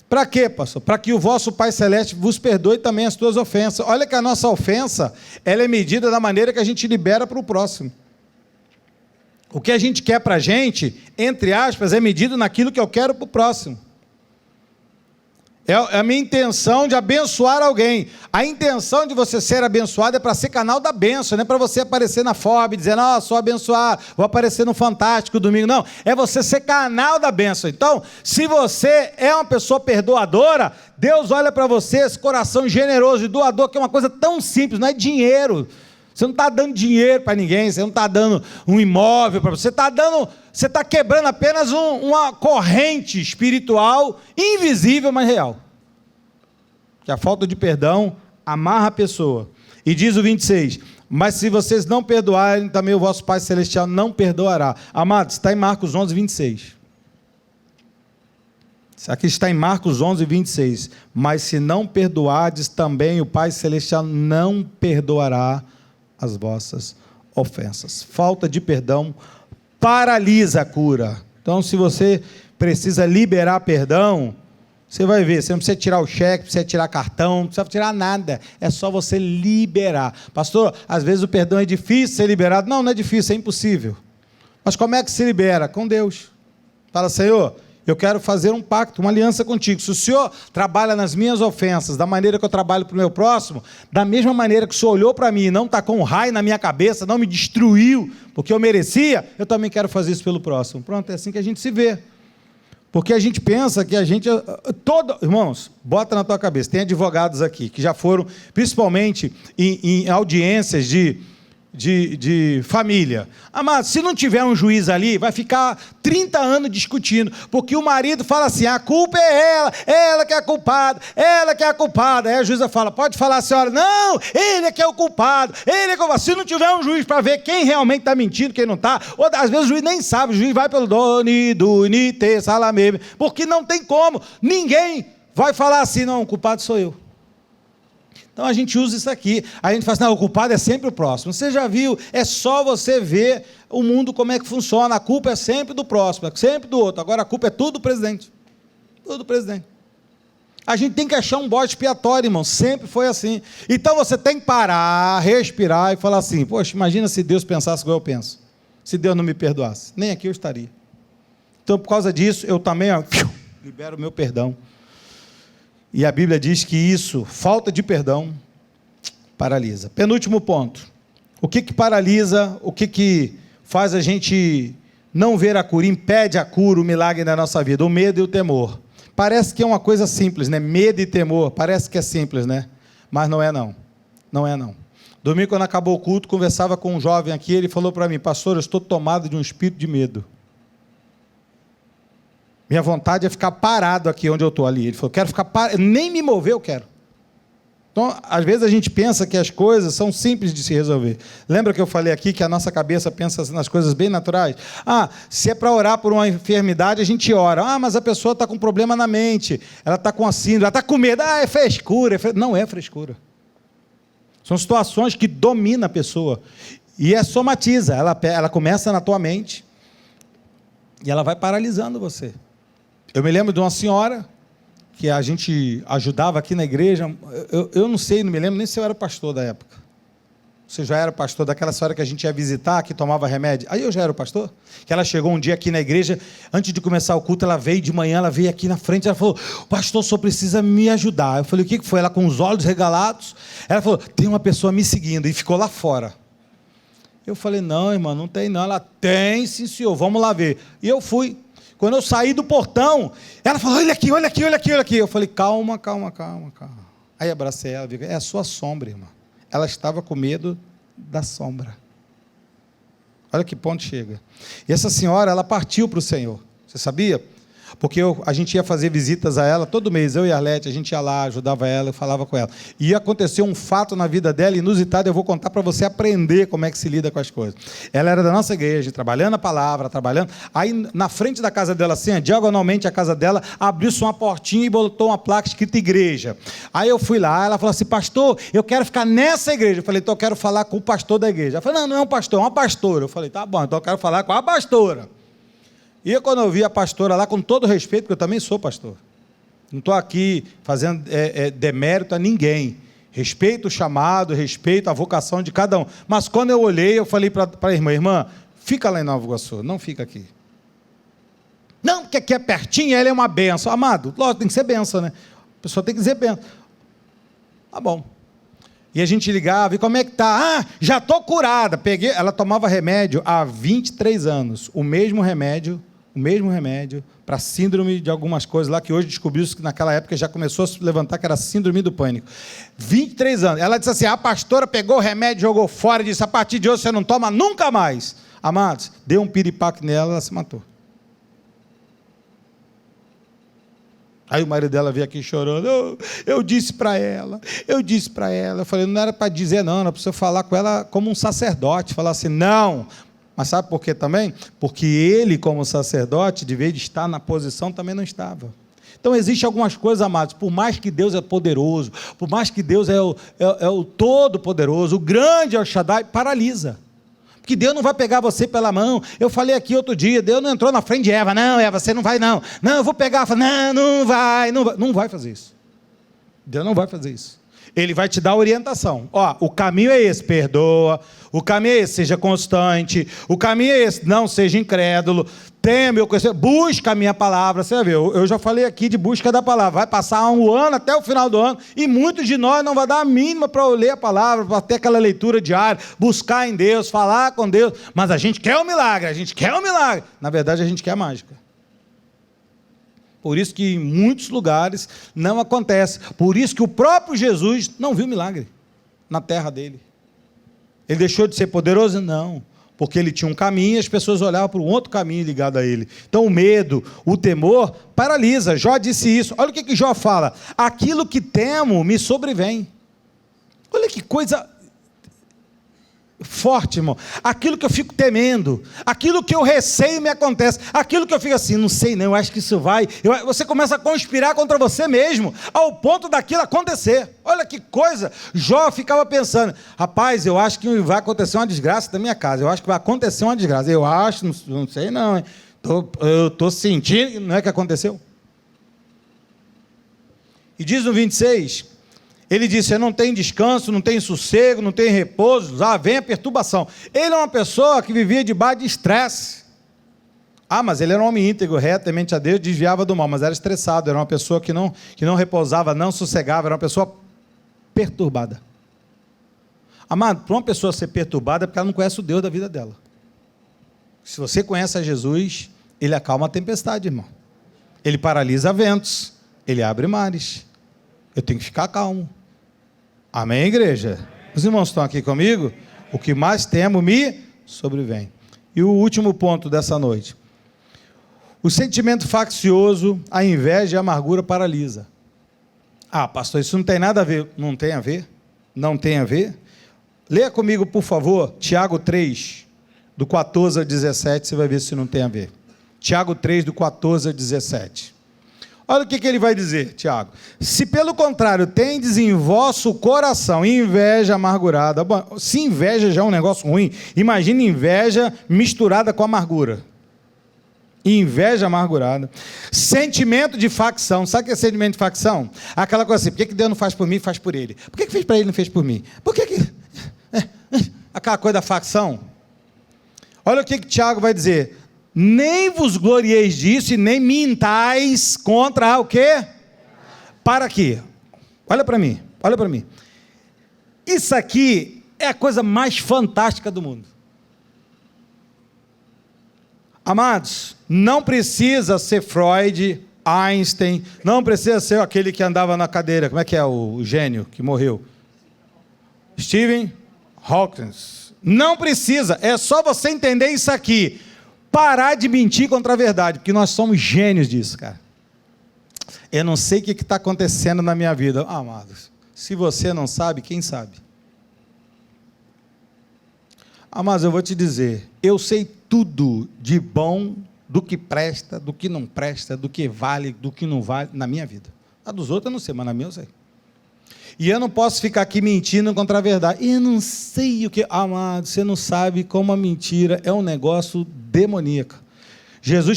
Para quê, pastor? Para que o vosso Pai Celeste vos perdoe também as tuas ofensas. Olha que a nossa ofensa, ela é medida da maneira que a gente libera para o próximo. O que a gente quer para a gente, entre aspas, é medido naquilo que eu quero para o próximo. É a minha intenção de abençoar alguém. A intenção de você ser abençoado é para ser canal da bênção, não é para você aparecer na FOB, dizendo, sou abençoado, vou aparecer no Fantástico domingo. Não, é você ser canal da bênção. Então, se você é uma pessoa perdoadora, Deus olha para você, esse coração generoso e doador, que é uma coisa tão simples, não é dinheiro. Você não está dando dinheiro para ninguém, você não está dando um imóvel para você, você está quebrando apenas uma corrente espiritual invisível, mas real. Que a falta de perdão amarra a pessoa. E diz o 26, mas se vocês não perdoarem, também o vosso Pai Celestial não perdoará. Amados, está em Marcos 11, 26. Isso aqui está em Marcos 11, 26. Mas se não perdoardes, também o Pai Celestial não perdoará as vossas ofensas. Falta de perdão paralisa a cura. Então, se você precisa liberar perdão, você vai ver, você não precisa tirar o cheque, não precisa tirar cartão, não precisa tirar nada, é só você liberar. Pastor, às vezes o perdão é difícil ser liberado. Não, não é difícil, é impossível. Mas como é que se libera? Com Deus. Fala, Senhor, eu quero fazer um pacto, uma aliança contigo. Se o Senhor trabalha nas minhas ofensas, da maneira que eu trabalho para o meu próximo, da mesma maneira que o Senhor olhou para mim e não tacou um raio na minha cabeça, não me destruiu, porque eu merecia, eu também quero fazer isso pelo próximo. Pronto, é assim que a gente se vê. Porque a gente pensa que a gente... Irmãos, bota na tua cabeça, tem advogados aqui que já foram, principalmente em audiências de família. Amado, se não tiver um juiz ali, vai ficar 30 anos discutindo, porque o marido fala assim, a culpa é ela que é a culpada, ela que é a culpada. Aí a juíza fala, pode falar a senhora, não, ele é que é o culpado, ele é culpado. Se não tiver um juiz para ver quem realmente está mentindo, quem não está, ou às vezes o juiz nem sabe, o juiz vai pelo doni, duni, te, salameme, porque não tem como, ninguém vai falar assim, não, o culpado sou eu. Então a gente usa isso aqui, a gente fala assim, não, o culpado é sempre o próximo. Você já viu, é só você ver o mundo como é que funciona, a culpa é sempre do próximo, é sempre do outro, agora a culpa é tudo do presidente. Tudo do presidente. A gente tem que achar um bode expiatório, irmão, sempre foi assim. Então você tem que parar, respirar e falar assim, poxa, imagina se Deus pensasse igual eu penso, se Deus não me perdoasse, nem aqui eu estaria. Então por causa disso, eu também libero o meu perdão. E a Bíblia diz que isso, falta de perdão, paralisa. Penúltimo ponto. O que paralisa, o que faz a gente não ver a cura, impede a cura, o milagre na nossa vida? O medo e o temor. Parece que é uma coisa simples, né? Medo e temor, parece que é simples, né? Mas não é não. Não é não. Domingo, quando acabou o culto, conversava com um jovem aqui, ele falou para mim, pastor, eu estou tomado de um espírito de medo. Minha vontade é ficar parado aqui onde eu estou ali. Ele falou, quero ficar parado, nem me mover eu quero. Então, às vezes a gente pensa que as coisas são simples de se resolver. Lembra que eu falei aqui que a nossa cabeça pensa nas coisas bem naturais? Se é para orar por uma enfermidade, a gente ora. Mas a pessoa está com problema na mente, ela está com a síndrome, ela está com medo. É frescura. Não é frescura. São situações que dominam a pessoa. E somatiza. Ela começa na tua mente e ela vai paralisando você. Eu me lembro de uma senhora que a gente ajudava aqui na igreja. Eu não me lembro nem se eu era pastor da época. Você já era pastor daquela senhora que a gente ia visitar, que tomava remédio? Aí eu já era o pastor. Que ela chegou um dia aqui na igreja, antes de começar o culto, ela veio de manhã, ela veio aqui na frente, ela falou: pastor, só precisa me ajudar. Eu falei: o que foi? Ela com os olhos regalados, ela falou: tem uma pessoa me seguindo, e ficou lá fora. Eu falei: não, irmã, não tem não. Ela: tem sim, senhor, vamos lá ver. E eu fui. Quando eu saí do portão, ela falou: olha aqui, olha aqui, olha aqui, olha aqui. Eu falei: calma. Aí abracei ela, é a sua sombra, irmã. Ela estava com medo da sombra. Olha que ponto chega. E essa senhora, ela partiu para o Senhor. Você sabia? Porque a gente ia fazer visitas a ela todo mês, eu e a Arlete, a gente ia lá, ajudava ela, eu falava com ela. E aconteceu um fato na vida dela, inusitado, eu vou contar para você aprender como é que se lida com as coisas. Ela era da nossa igreja, trabalhando a palavra, aí na frente da casa dela, assim, diagonalmente a casa dela, abriu-se uma portinha e botou uma placa escrita igreja. Aí eu fui lá, ela falou assim: pastor, eu quero ficar nessa igreja. Eu falei: então eu quero falar com o pastor da igreja. Ela falou: não é um pastor, é uma pastora. Eu falei: tá bom, então eu quero falar com a pastora. E quando eu vi a pastora lá, com todo respeito, porque eu também sou pastor, não estou aqui fazendo demérito a ninguém, respeito o chamado, respeito a vocação de cada um, mas quando eu olhei, eu falei para a irmã: fica lá em Nova Iguaçu, não fica aqui. Não, porque aqui é pertinho, ela é uma benção. Amado, lógico, tem que ser benção, né? A pessoa tem que dizer benção. Tá bom. E a gente ligava: e como é que está? Já estou curada. Ela tomava remédio há 23 anos, o mesmo remédio para síndrome de algumas coisas lá, que hoje descobriu-se que naquela época já começou a se levantar, que era síndrome do pânico. 23 anos. Ela disse assim: a pastora pegou o remédio, jogou fora e disse: a partir de hoje você não toma nunca mais. Amados, deu um piripaque nela, ela se matou. Aí o marido dela veio aqui chorando: eu disse para ela. Eu falei: não era para dizer não, era para você falar com ela como um sacerdote, falar assim: não. Mas sabe por quê também? Porque ele, como sacerdote, de vez de estar na posição, também não estava. Então, existem algumas coisas, amados, por mais que Deus é poderoso, por mais que Deus é o todo-poderoso, o grande El Shaddai, paralisa. Porque Deus não vai pegar você pela mão. Eu falei aqui outro dia, Deus não entrou na frente de Eva: não, Eva, você não vai não. Não, eu vou pegar. Não vai. Não vai fazer isso. Deus não vai fazer isso. Ele vai te dar orientação. O caminho é esse: perdoa. O caminho é esse: seja constante. O caminho é esse: não seja incrédulo. Tenha meu conhecimento, busca a minha palavra. Você vai ver, eu já falei aqui de busca da palavra. Vai passar um ano até o final do ano, e muitos de nós não vai dar a mínima para ler a palavra, para ter aquela leitura diária, buscar em Deus, falar com Deus. Mas a gente quer o milagre, Na verdade, a gente quer a mágica. Por isso que em muitos lugares não acontece. Por isso que o próprio Jesus não viu milagre na terra dele. Ele deixou de ser poderoso? Não. Porque ele tinha um caminho e as pessoas olhavam para um outro caminho ligado a ele. Então o medo, o temor, paralisa. Jó disse isso. Olha o que Jó fala: aquilo que temo me sobrevém. Olha que coisa forte, irmão. Aquilo que eu fico temendo, aquilo que eu receio me acontece, aquilo que eu fico assim: não sei não, eu acho que isso vai. Você começa a conspirar contra você mesmo, ao ponto daquilo acontecer. Olha que coisa. Jó ficava pensando: rapaz, eu acho que vai acontecer uma desgraça da minha casa, eu acho que vai acontecer uma desgraça, eu acho, não sei não, hein? Eu estou sentindo, não é que aconteceu? E diz no 26, ele disse: não tem descanso, não tem sossego, não tem repouso, vem a perturbação. Ele é uma pessoa que vivia debaixo de estresse. Mas ele era um homem íntegro, reto, temente a Deus, desviava do mal, mas era estressado, era uma pessoa que não repousava, não sossegava, era uma pessoa perturbada. Amado, para uma pessoa ser perturbada é porque ela não conhece o Deus da vida dela. Se você conhece a Jesus, ele acalma a tempestade, irmão. Ele paralisa ventos, ele abre mares. Eu tenho que ficar calmo. Amém, igreja? Os irmãos estão aqui comigo? O que mais temo me sobrevém. E o último ponto dessa noite: o sentimento faccioso, a inveja e a amargura paralisa. Ah, pastor, isso não tem nada a ver. Não tem a ver? Não tem a ver? Leia comigo, por favor, Tiago 3, do 14 ao 17, você vai ver se não tem a ver. Tiago 3, do 14 ao 17. Olha o que ele vai dizer, Tiago. Se pelo contrário tendes em vosso coração inveja amargurada. Bom, se inveja já é um negócio ruim, imagine inveja misturada com amargura. Inveja amargurada. Sentimento de facção. Sabe o que é sentimento de facção? Aquela coisa assim, por que Deus não faz por mim e faz por ele? Por que fez para ele e não fez por mim? Por que... Aquela coisa da facção. Olha o que Tiago vai dizer. Nem vos glorieis disso e nem mintais contra o quê? Para quê? Olha para mim, olha para mim. Isso aqui é a coisa mais fantástica do mundo. Amados, não precisa ser Freud, Einstein, não precisa ser aquele que andava na cadeira, como é que é o gênio que morreu? Stephen Hawking. Não precisa, é só você entender isso aqui. Parar de mentir contra a verdade, porque nós somos gênios disso, cara. Eu não sei o que está acontecendo na minha vida. Amados, se você não sabe, quem sabe? Amados, eu vou te dizer, eu sei tudo de bom, do que presta, do que não presta, do que vale, do que não vale, na minha vida. A dos outros eu não sei, mas na minha eu sei. E eu não posso ficar aqui mentindo contra a verdade. Eu não sei o que... Amado, você não sabe como a mentira é um negócio demoníaco. Jesus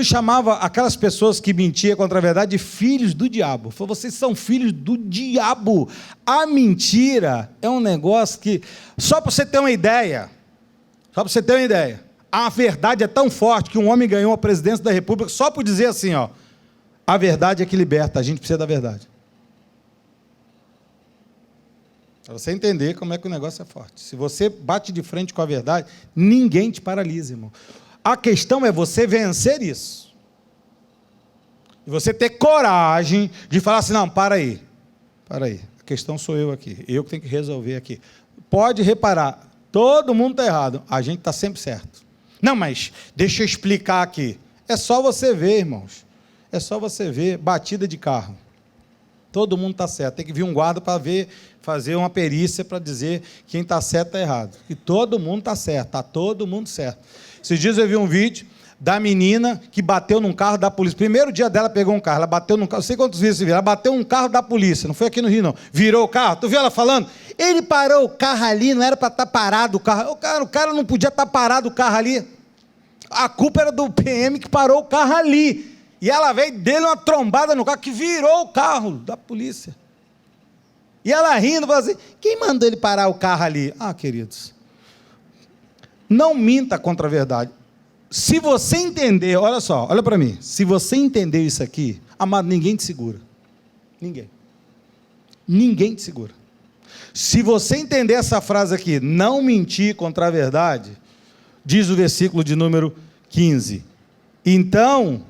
chamava aquelas pessoas que mentiam contra a verdade de filhos do diabo. Falou, vocês são filhos do diabo. A mentira é um negócio que... Só para você ter uma ideia, a verdade é tão forte que um homem ganhou a presidência da República só por dizer assim, ó, a verdade é que liberta, a gente precisa da verdade. Para você entender como é que o negócio é forte. Se você bate de frente com a verdade, ninguém te paralisa, irmão. A questão é você vencer isso. E você ter coragem de falar assim, não, para aí. A questão sou eu aqui. Eu que tenho que resolver aqui. Pode reparar, todo mundo está errado. A gente está sempre certo. Não, mas deixa eu explicar aqui. É só você ver, irmãos. É só você ver batida de carro. Todo mundo está certo. Tem que vir um guarda para ver, fazer uma perícia para dizer quem está certo e está errado. E todo mundo está certo, está todo mundo certo. Esses dias eu vi um vídeo da menina que bateu num carro da polícia. Primeiro dia dela pegou um carro, ela bateu num carro, não sei quantos vídeos você viu, ela bateu um carro da polícia, não foi aqui no Rio não, virou o carro, tu viu ela falando? Ele parou o carro ali, não era para estar parado o carro, o cara não podia estar parado o carro ali, a culpa era do PM que parou o carro ali. E ela veio dele uma trombada no carro que virou o carro da polícia. E ela rindo, falou assim, quem mandou ele parar o carro ali? Ah, queridos, não minta contra a verdade. Se você entender, olha só, olha para mim, se você entender isso aqui, amado, ninguém te segura. Ninguém te segura. Se você entender essa frase aqui, não mentir contra a verdade, diz o versículo de número 15. Então...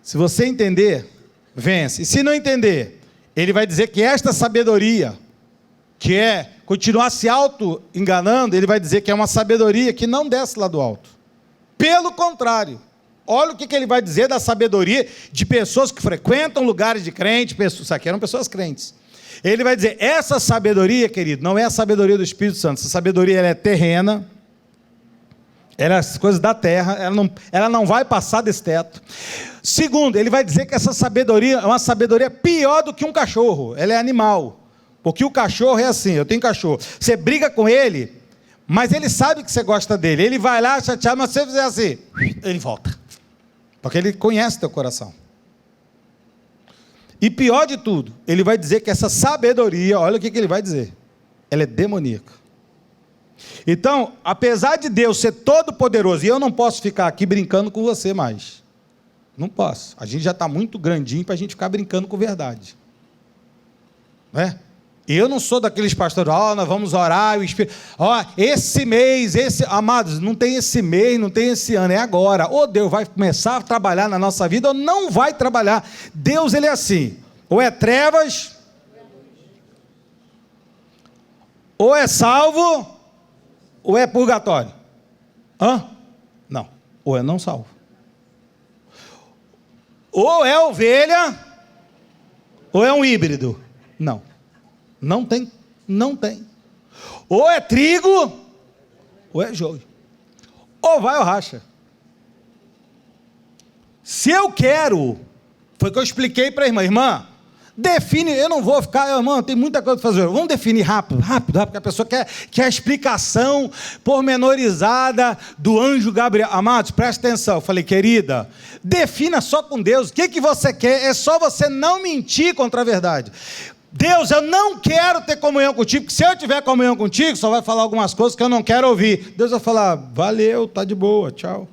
se você entender, vence. E se não entender, ele vai dizer que esta sabedoria, que é continuar se auto-enganando, ele vai dizer que é uma sabedoria que não desce lá do alto. Pelo contrário, olha o que ele vai dizer da sabedoria de pessoas que frequentam lugares de crente, isso aqui eram pessoas crentes. Ele vai dizer, essa sabedoria, querido, não é a sabedoria do Espírito Santo, essa sabedoria ela é terrena, ela é as coisas da terra, ela não vai passar desse teto. Segundo, ele vai dizer que essa sabedoria é uma sabedoria pior do que um cachorro, ela é animal, porque o cachorro é assim, eu tenho cachorro, você briga com ele, mas ele sabe que você gosta dele, ele vai lá chatear, mas se você fizer assim, ele volta, porque ele conhece teu coração. E pior de tudo, ele vai dizer que essa sabedoria, olha o que ele vai dizer, ela é demoníaca. Então, apesar de Deus ser todo poderoso, e eu não posso ficar aqui brincando com você mais, não posso, a gente já está muito grandinho para a gente ficar brincando com verdade, né? Eu não sou daqueles pastores, nós vamos orar, o Espírito, esse mês, amados, não tem esse mês, não tem esse ano, é agora, ou Deus vai começar a trabalhar na nossa vida, ou não vai trabalhar. Deus, ele é assim, ou é trevas, ou é salvo, ou é purgatório. Não, ou é não salvo. Ou é ovelha, Ou é um híbrido? Não. Não tem. Não tem. Ou é trigo, ou é joio. Ou vai ou racha. Se eu quero, foi o que eu expliquei para a irmã, define, eu não vou ficar, irmão, tem muita coisa para fazer, vamos definir rápido, porque a pessoa quer a explicação pormenorizada do anjo Gabriel. Amados, presta atenção, eu falei, querida, defina só com Deus, o que você quer, é só você não mentir contra a verdade. Deus, eu não quero ter comunhão contigo, porque se eu tiver comunhão contigo, só vai falar algumas coisas que eu não quero ouvir. Deus vai falar, valeu, tá de boa, tchau.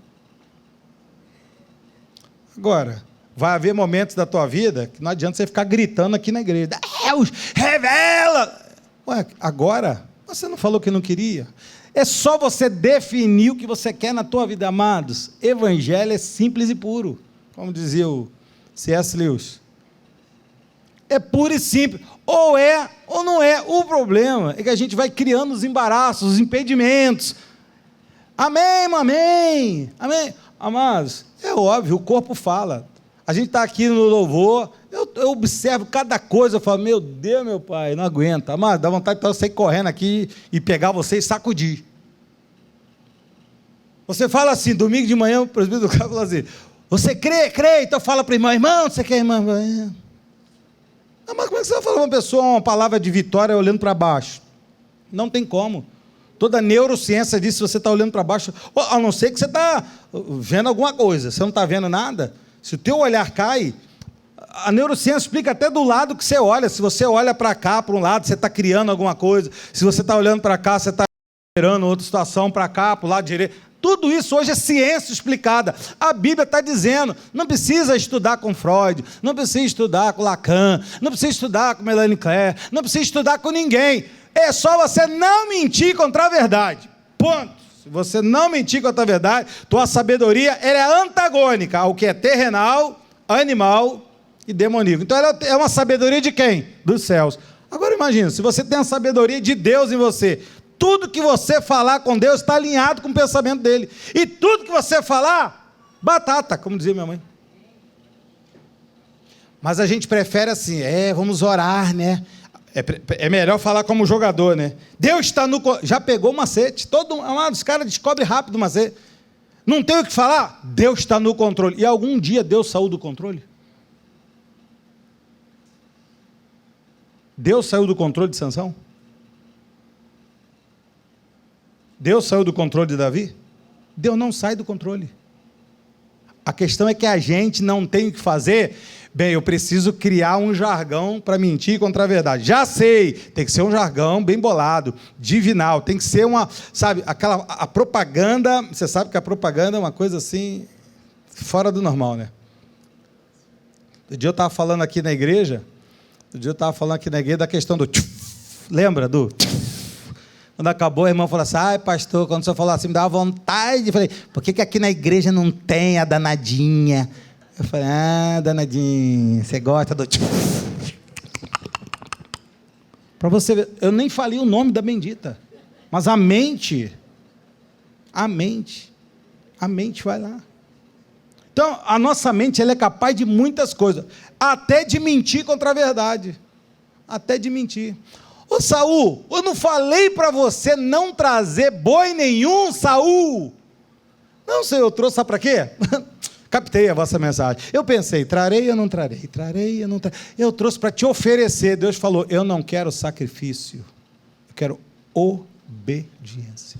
Agora, vai haver momentos da tua vida que não adianta você ficar gritando aqui na igreja, Deus, revela! Ué, agora, você não falou que não queria? É só você definir o que você quer na tua vida, amados. Evangelho é simples e puro, como dizia o C.S. Lewis. É puro e simples, ou é ou não é. O problema é que a gente vai criando os embaraços, os impedimentos. Amém, amém, amém. Amados, é óbvio, o corpo fala. A gente está aqui no louvor, eu observo cada coisa, eu falo, meu Deus, meu pai, não aguenta. Amado, dá vontade de eu sair correndo aqui e pegar você e sacudir. Você fala assim, domingo de manhã, o presbítero do cara fala assim, você crê, então fala para a irmã, você quer, irmã? Mas como é que você vai falar uma pessoa uma palavra de vitória olhando para baixo? Não tem como. Toda a neurociência diz que você está olhando para baixo, a não ser que você está vendo alguma coisa, você não está vendo nada. Se o teu olhar cai, a neurociência explica até do lado que você olha. Se você olha para cá, para um lado, você está criando alguma coisa. Se você está olhando para cá, você está gerando outra situação para cá, para o lado direito. Tudo isso hoje é ciência explicada. A Bíblia está dizendo, não precisa estudar com Freud, não precisa estudar com Lacan, não precisa estudar com Melanie Claire, não precisa estudar com ninguém. É só você não mentir contra a verdade. Ponto. Se você não mentir contra a verdade, tua sabedoria ela é antagônica ao que é terrenal, animal e demoníaco. Então ela é uma sabedoria de quem? Dos céus. Agora imagina, se você tem a sabedoria de Deus em você, tudo que você falar com Deus está alinhado com o pensamento dele. E tudo que você falar, batata, como dizia minha mãe. Mas a gente prefere assim, vamos orar, né? É melhor falar como jogador, né? Deus está no... Já pegou o macete. Os caras descobrem rápido o macete. Não tem o que falar? Deus está no controle. E algum dia Deus saiu do controle? Deus saiu do controle de Sansão? Deus saiu do controle de Davi? Deus não sai do controle. A questão é que a gente não tem o que fazer. Bem, eu preciso criar um jargão para mentir contra a verdade. Já sei, tem que ser um jargão bem bolado, divinal, tem que ser uma, sabe, a propaganda, você sabe que a propaganda é uma coisa assim, fora do normal, né? Outro dia eu estava falando aqui na igreja, da questão do lembra do quando acabou, a irmã falou assim, pastor, quando o senhor falou assim, me dá vontade. Eu falei, por que aqui na igreja não tem a danadinha? Eu falei, danadinha, você gosta do... Para você ver, eu nem falei o nome da bendita, mas a mente vai lá. Então, a nossa mente ela é capaz de muitas coisas, até de mentir contra a verdade, até de mentir. Ô Saul, eu não falei para você não trazer boi nenhum, Saul? Não, Senhor, eu trouxe, sabe para quê? Captei a vossa mensagem. Eu pensei, trarei ou não trarei? Trarei ou não trarei? Eu trouxe para te oferecer. Deus falou, eu não quero sacrifício, eu quero obediência.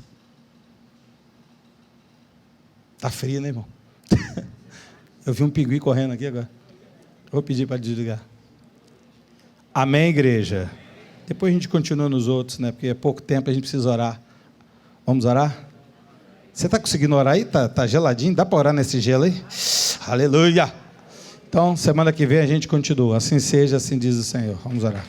Está frio, né, irmão? Eu vi um pinguim correndo aqui agora. Vou pedir para desligar. Amém, igreja? Depois a gente continua nos outros, né? Porque é pouco tempo, a gente precisa orar. Vamos orar? Você está conseguindo orar aí? Tá geladinho? Dá para orar nesse gelo aí? Aleluia! Então, semana que vem a gente continua. Assim seja, assim diz o Senhor. Vamos orar.